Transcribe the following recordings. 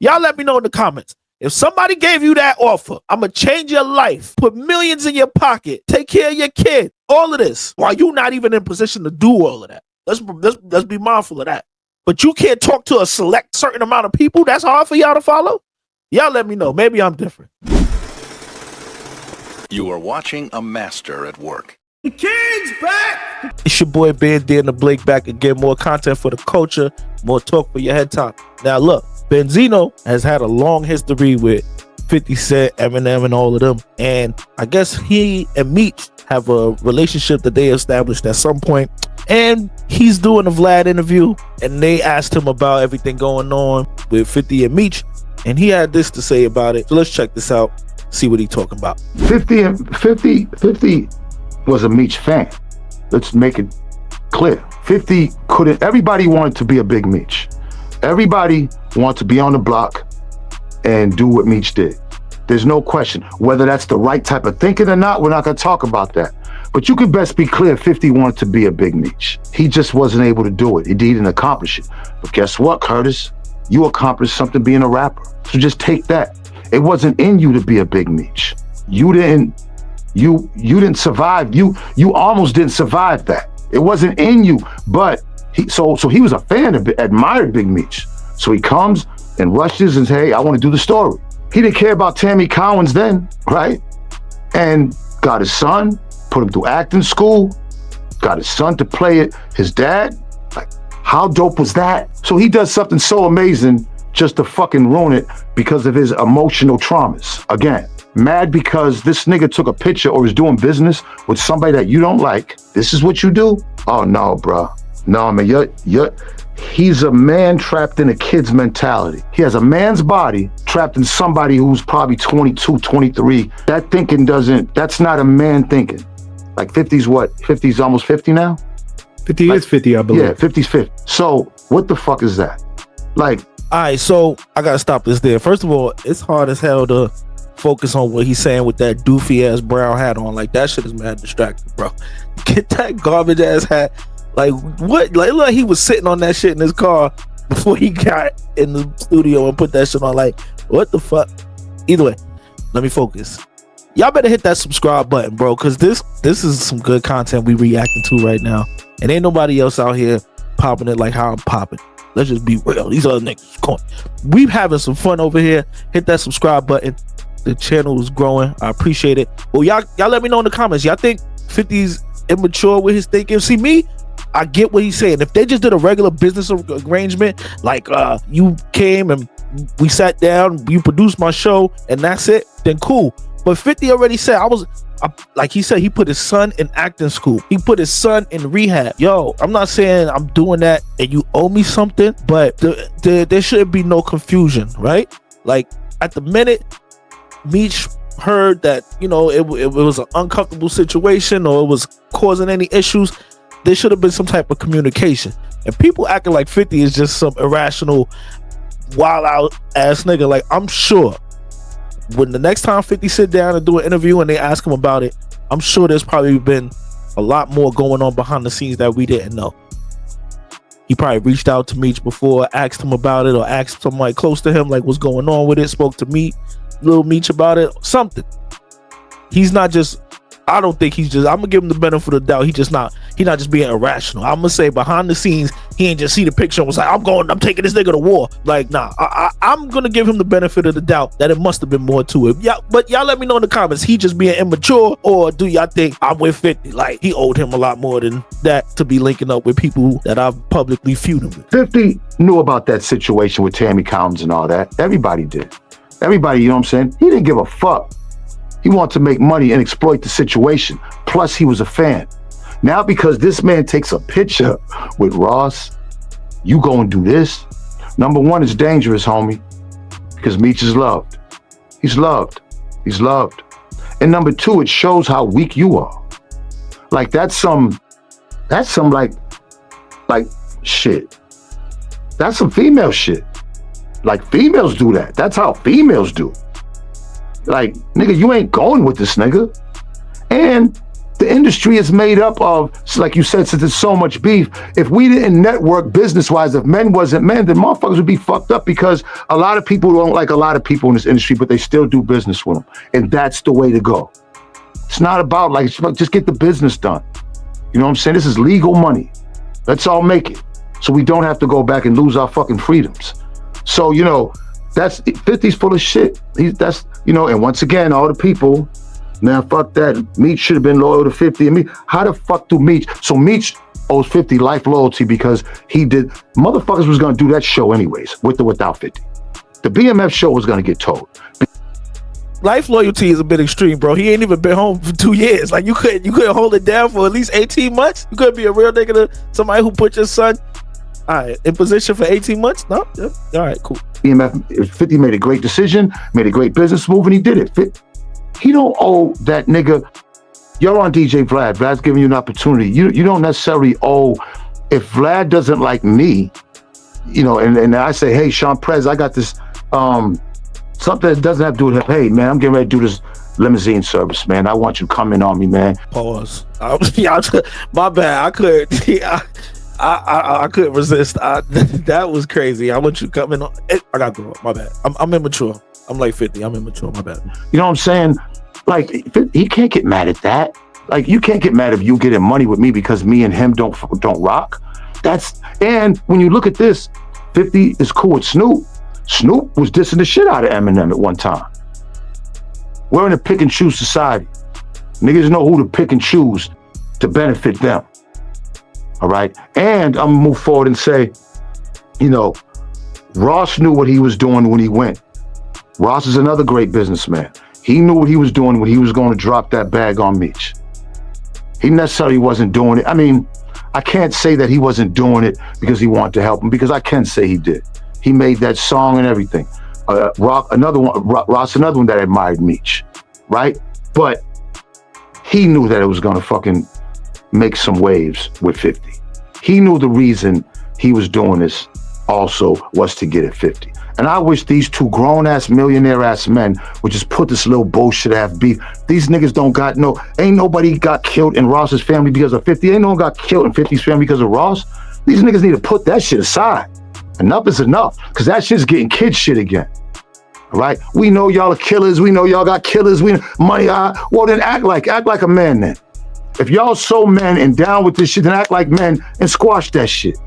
Y'all let me know in the comments. If somebody gave you that offer, I'm going to change your life, put millions in your pocket, take care of your kid, all of this, while you're not even in position to do all of that. Let's be mindful of that. But you can't talk to a select certain amount of people. That's hard for y'all to follow. Y'all let me know. Maybe I'm different. You are watching a master at work. The kid's back. It's your boy Benzino Blake back again. More content for the culture, more talk for your head top. Now look, Benzino has had a long history with 50 Cent, Eminem, and all of them. And I guess he and Meech have a relationship that they established at some point. And he's doing a Vlad interview, and they asked him about everything going on with 50 and Meech, and he had this to say about it. So let's check this out, see what he's talking about. 50 was a Meech fan. Let's make it clear. 50 couldn't, everybody wanted to be a big Meech. Everybody wanted to be on the block and do what Meech did. There's no question. Whether that's the right type of thinking or not, we're not gonna talk about that. But you can best be clear, 50 wanted to be a big Meech. He just wasn't able to do it. He didn't accomplish it. But guess what, Curtis? You accomplished something being a rapper. So just take that. It wasn't in you to be a big Meech. You didn't survive. You almost didn't survive that. It wasn't in you. But he was a fan of, admired Big Meech. So he comes and rushes and says, hey, I want to do the story. He didn't care about Tammy Collins then, right? And got his son, put him through acting school, got his son to play it, his dad. Like, how dope was that? So he does something so amazing just to fucking ruin it because of his emotional traumas. Again, mad because this nigga took a picture or is doing business with somebody that you don't like. This is what you do? Oh no, bro. No, man, he's a man trapped in a kid's mentality. He has a man's body trapped in somebody who's probably 22, 23. That thinking that's not a man thinking. Like 50's what? 50's almost 50 now? 50 like, is 50, I believe. Yeah, 50's 50. So what the fuck is that? Like, all right, so I gotta stop this there. First of all, it's hard as hell to focus on what he's saying with that doofy ass brown hat on. Like, that shit is mad distracting, bro. Get that garbage ass hat. Like, what? Like he was sitting on that shit in his car before he got in the studio and put that shit on. Like, what the fuck? Either way, let me focus. Y'all better hit that subscribe button, bro, because this is some good content we reacting to right now. And ain't nobody else out here popping it like how I'm popping. Let's just be real. These other niggas, we having some fun over here. Hit that subscribe button. The channel is growing. I appreciate it. Well, y'all let me know in the comments. Y'all think 50's immature with his thinking? See, me, I get what he's saying. If they just did a regular business arrangement, like you came and we sat down, you produced my show, and that's it, then cool. But 50 already said like he said, he put his son in acting school. He put his son in rehab. Yo, I'm not saying I'm doing that and you owe me something, but there shouldn't be no confusion, right? Like, at the minute Meech heard that, you know, it was an uncomfortable situation or it was causing any issues, there should have been some type of communication. And people acting like 50 is just some irrational, wild out ass nigga. Like, I'm sure when the next time 50 sit down and do an interview and they ask him about it, I'm sure there's probably been a lot more going on behind the scenes that we didn't know. He probably reached out to Meech before, asked him about it, or asked somebody close to him, like, what's going on with it, spoke to Lil Meech about it, something. He's not just, I don't think he's just, I'm gonna give him the benefit of the doubt. He's not just being irrational. I'm gonna say behind the scenes, he ain't just see the picture and was like, I'm taking this nigga to war. Like, nah, I'm gonna give him the benefit of the doubt that it must have been more to it. Yeah, but y'all let me know in the comments, he just being immature, or do y'all think I'm with 50? Like, he owed him a lot more than that to be linking up with people that I've publicly feuded with. 50 knew about that situation with Tammy Collins and all that. Everybody did. Everybody, you know what I'm saying? He didn't give a fuck. He wanted to make money and exploit the situation. Plus, he was a fan. Now, because this man takes a picture with Ross, you go and do this. Number one, it's dangerous, homie, because Meech is loved. He's loved. He's loved. And number two, it shows how weak you are. Like, that's some like shit. That's some female shit. Like, females do that. That's how females do. Like, nigga, you ain't going with this nigga. And The industry is made up of, like you said, since there's so much beef. If we didn't network business-wise, if men wasn't men, then motherfuckers would be fucked up because a lot of people don't like a lot of people in this industry, but they still do business with them. And that's the way to go. It's not about like, just get the business done. You know what I'm saying? This is legal money. Let's all make it. So we don't have to go back and lose our fucking freedoms. So, you know, that's 50's full of shit. That's, you know, and once again, all the people, man, fuck that. Meech should have been loyal to 50. And me, how the fuck do Meech? So Meech owes 50 life loyalty because he did, motherfuckers was gonna do that show anyways, with or without 50. The BMF show was gonna get told. Life loyalty is a bit extreme, bro. He ain't even been home for 2 years. Like you couldn't hold it down for at least 18 months. You couldn't be a real nigga to somebody who put your son, all right, in position for 18 months. No, yep. All right, cool. BMF 50 made a great decision, made a great business move, and he did it. He don't owe that nigga. You're on DJ Vlad. Vlad's giving you an opportunity. You don't necessarily owe. If Vlad doesn't like me, you know, and I say, hey, Sean Prez, I got this. Something that doesn't have to do with, hey, man, I'm getting ready to do this limousine service, man. I want you to come in on me, man. Pause. My bad. I couldn't resist. That was crazy. I want you to come in on. I got to grow up. My bad. I'm immature. I'm like 50. I'm immature. My bad. You know what I'm saying? Like, he can't get mad at that. Like, you can't get mad if you getting money with me because me and him don't rock. And when you look at this, 50 is cool with Snoop. Snoop was dissing the shit out of Eminem at one time. We're in a pick and choose society. Niggas know who to pick and choose to benefit them. All right? And I'm gonna move forward and say, you know, Ross knew what he was doing when he went. Ross is another great businessman. He knew what he was doing when he was going to drop that bag on Meech. He necessarily wasn't doing it. I mean, I can't say that he wasn't doing it because he wanted to help him, because I can say he did. He made that song and everything. Ross, another one that admired Meech, right? But he knew that it was gonna fucking make some waves with 50. He knew the reason he was doing this also was to get at 50. And I wish these two grown-ass, millionaire-ass men would just put this little bullshit-ass beef. These niggas don't got ain't nobody got killed in Ross's family because of 50. Ain't no one got killed in 50's family because of Ross. These niggas need to put that shit aside. Enough is enough, because that shit's getting kid shit again. All right? We know y'all are killers. We know y'all got killers. We money. Well, then act like a man then. If y'all so men and down with this shit, then act like men and squash that shit.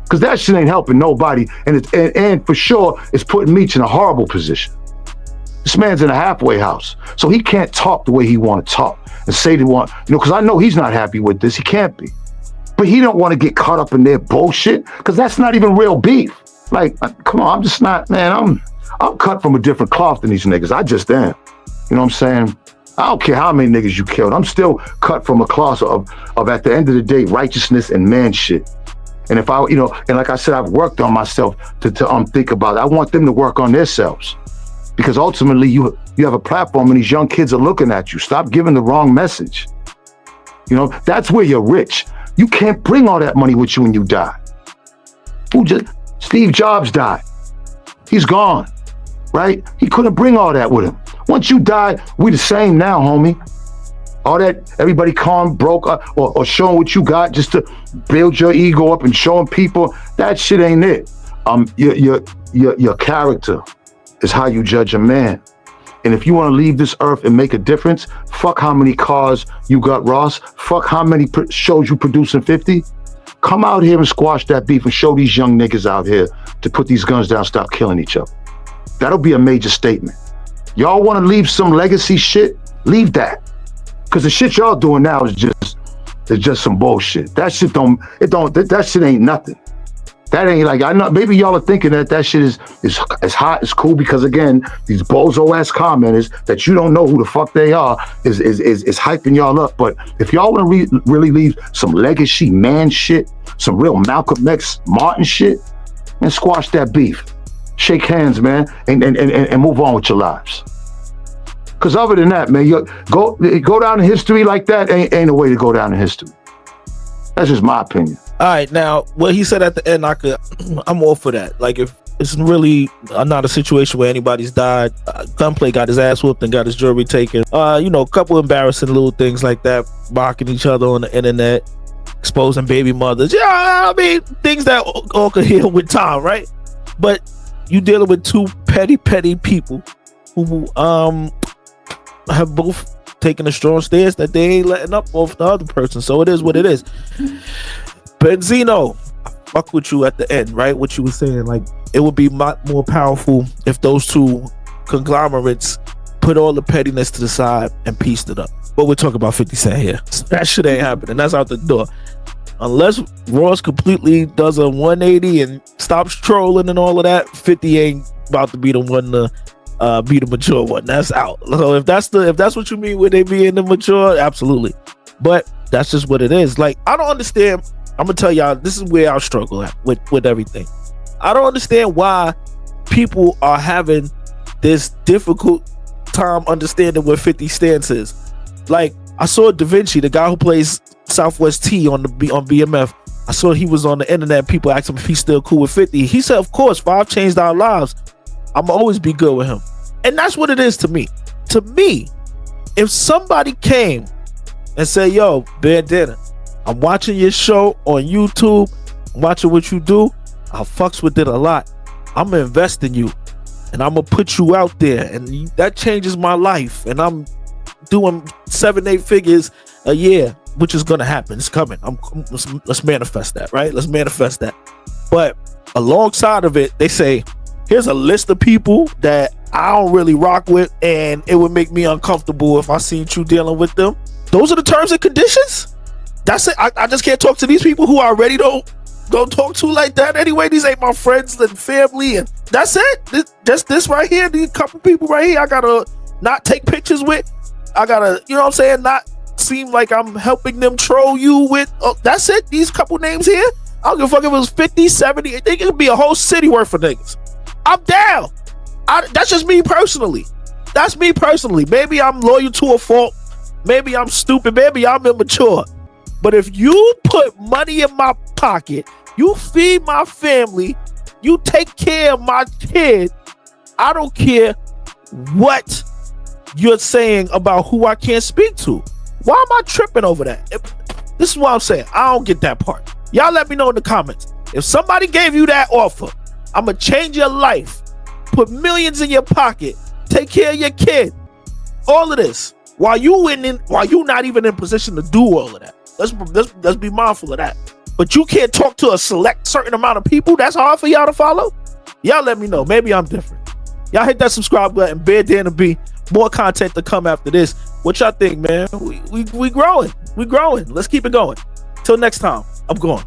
Because that shit ain't helping nobody. And for sure, it's putting Meech in a horrible position. This man's in a halfway house. So he can't talk the way he want to talk and say they want, you know, because I know he's not happy with this. He can't be. But he don't want to get caught up in their bullshit, because that's not even real beef. Like, come on, I'm just not, man, I'm cut from a different cloth than these niggas. I just am. You know what I'm saying? I don't care how many niggas you killed. I'm still cut from a cloth of at the end of the day, righteousness and man shit. And if I, you know, and like I said, I've worked on myself to think about it. I want them to work on themselves, because ultimately you have a platform and these young kids are looking at you. Stop giving the wrong message. You know, that's where you're rich. You can't bring all that money with you when you die. Steve Jobs died. He's gone, right? He couldn't bring all that with him. Once you die, we the same now, homie. All that, everybody calm, broke, or showing what you got just to build your ego up and showing people, that shit ain't it. Your character is how you judge a man. And if you want to leave this earth and make a difference, fuck how many cars you got, Ross. Fuck how many shows you produce in 50. Come out here and squash that beef and show these young niggas out here to put these guns down, stop killing each other. That'll be a major statement. Y'all want to leave some legacy shit? Leave that. Because the shit y'all doing now is just some bullshit. That shit that shit ain't nothing. That ain't like, I know maybe y'all are thinking that shit is hot, it's cool, because again, these bozo ass commenters that you don't know who the fuck they are is hyping y'all up. But if y'all want to really leave some legacy man shit, some real Malcolm X Martin shit, and squash that beef. Shake hands, man, and move on with your lives. Because other than that, man, you go down in history like that ain't a way to go down in history. That's just my opinion. All right, now what he said at the end, I'm all for that. Like if It's really not a situation where anybody's died. Gunplay got his ass whooped and got his jewelry taken. You know, a couple embarrassing little things like that, mocking each other on the internet, exposing baby mothers. Yeah, I mean, things that all could heal with time, right? But you dealing with two petty people who have both taken a strong stance that they ain't letting up off the other person. So it is what it is. Benzino, I fuck with you at the end, right? What you were saying, like, it would be more powerful if those two conglomerates put all the pettiness to the side and pieced it up. But we're talking about 50 Cent here. So that shit ain't happening. That's out the door. Unless Ross completely does a 180 and stops trolling and all of that, 50 ain't about to be the one to be the mature one. That's out. So if that's what you mean with they being the mature, absolutely. But that's just what it is. Like, I don't understand. I'm gonna tell y'all, this is where I struggle at with everything. I don't understand why people are having this difficult time understanding what 50 stance is. Like, I saw Da Vinci, the guy who plays Southwest T on BMF. I saw he was on the internet. People asked him if he's still cool with 50. He said, of course, 5 changed our lives. I'ma always be good with him. And that's what it is to me. To me, if somebody came and said, yo, Bandana, I'm watching your show on YouTube, I'm watching what you do, I fucks with it a lot. I'm gonna invest in you and I'm gonna put you out there, and that changes my life, and I'm doing 7-8 figures a year, which is gonna happen. It's coming. Let's manifest that, right? Let's manifest that. But alongside of it, they say, here's a list of people that I don't really rock with, and it would make me uncomfortable if I seen you dealing with them. Those are the terms and conditions. That's it. I just can't talk to these people who I already don't talk to like that anyway. These ain't my friends and family, and that's it. This right here, these couple people right here, I gotta not take pictures with. I gotta, you know what I'm saying, not seem like I'm helping them troll you with. Oh, that's it. These couple names here, I don't give a fuck if it was 50, 70. I think it could be a whole city worth of niggas. I'm down. That's just me personally. That's me personally. Maybe I'm loyal to a fault. Maybe I'm stupid. Maybe I'm immature. But if you put money in my pocket, you feed my family, you take care of my kid, I don't care what you're saying about who I can't speak to. Why am I tripping over that? This is what I'm saying. I don't get that part. Y'all let me know in the comments. If somebody gave you that offer, I'm gonna change your life, put millions in your pocket, take care of your kid, all of this, while you not even in position to do all of that. Let's be mindful of that. But you can't talk to a select certain amount of people. That's hard for y'all to follow. Y'all let me know. Maybe I'm different. Y'all hit that subscribe button. Bandana B. More content to come after this. What y'all think, man? We growing. We growing. Let's keep it going. Till next time, I'm going.